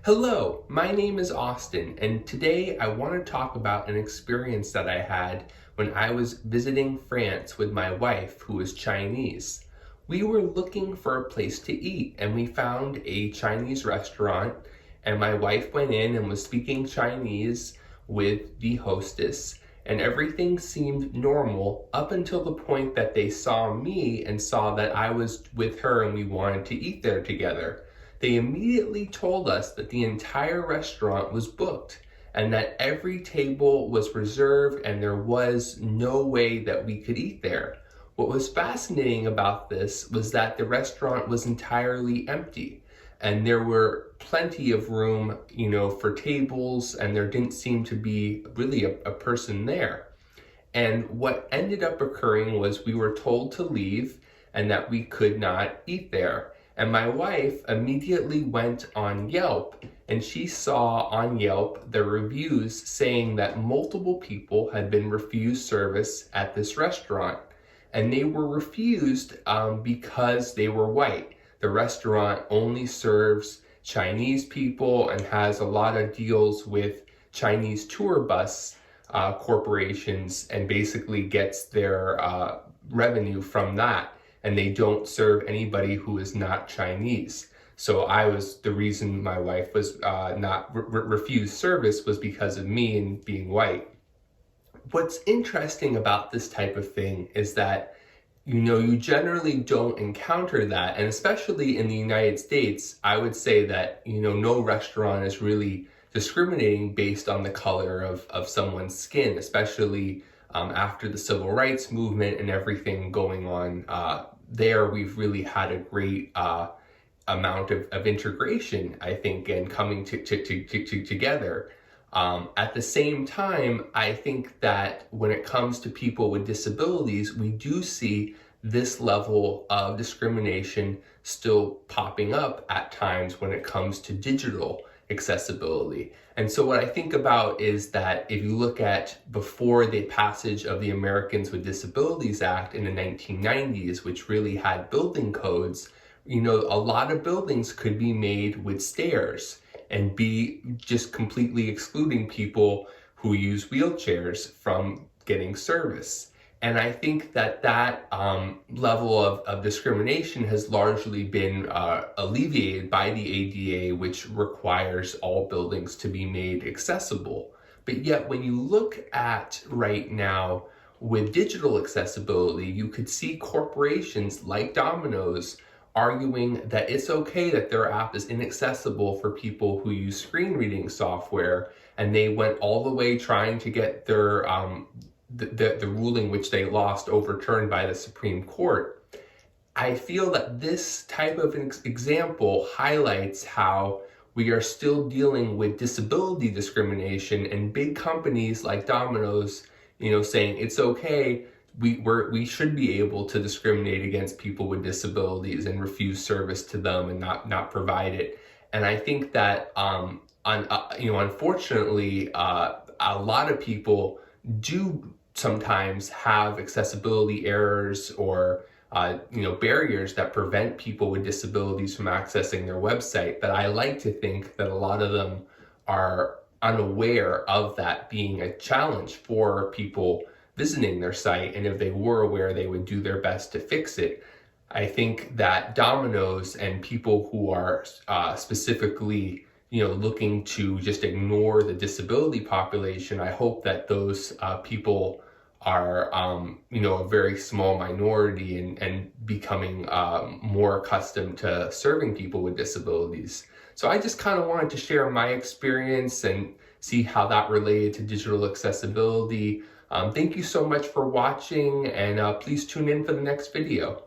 Hello, my name is Austin, and today I want to talk about an experience that I had when I was visiting France with my wife, who is Chinese. We were looking for a place to eat, and we found a Chinese restaurant, and my wife went in and was speaking Chinese with the hostess, and everything seemed normal up until the point that they saw me and saw that I was with her and we wanted to eat there together. They immediately told us that the entire restaurant was booked and that every table was reserved and there was no way that we could eat there. What was fascinating about this was that the restaurant was entirely empty and there were plenty of room, for tables, and there didn't seem to be really a person there. And what ended up occurring was we were told to leave and that we could not eat there. And my wife immediately went on Yelp and she saw on Yelp the reviews saying that multiple people had been refused service at this restaurant. And they were refused because they were white. The restaurant only serves Chinese people and has a lot of deals with Chinese tour bus corporations and basically gets their revenue from that. And they don't serve anybody who is not Chinese. So the reason my wife was not refused service was because of me and being white. What's interesting about this type of thing is that, you generally don't encounter that. And especially in the United States, I would say that, no restaurant is really discriminating based on the color of someone's skin, especially after the civil rights movement and everything going on there. We've really had a great amount of integration, I think, and coming together. At the same time, I think that when it comes to people with disabilities, we do see this level of discrimination still popping up at times when it comes to digital accessibility. And so what I think about is that if you look at before the passage of the Americans with Disabilities Act in the 1990s, which really had building codes, a lot of buildings could be made with stairs and be just completely excluding people who use wheelchairs from getting service. And I think that level of discrimination has largely been alleviated by the ADA, which requires all buildings to be made accessible. But yet when you look at right now with digital accessibility, you could see corporations like Domino's arguing that it's okay that their app is inaccessible for people who use screen reading software, and they went all the way trying to get their the ruling, which they lost, overturned by the Supreme Court. I feel that this type of example highlights how we are still dealing with disability discrimination, and big companies like Domino's, saying it's okay. We should be able to discriminate against people with disabilities and refuse service to them and not provide it. And I think that unfortunately, a lot of people do sometimes have accessibility errors or barriers that prevent people with disabilities from accessing their website. But I like to think that a lot of them are unaware of that being a challenge for people visiting their site, and if they were aware, they would do their best to fix it. I think that Domino's and people who are specifically, looking to just ignore the disability population, I hope that those people are, a very small minority and becoming more accustomed to serving people with disabilities. So I just kind of wanted to share my experience and see how that related to digital accessibility. Thank you so much for watching, and please tune in for the next video.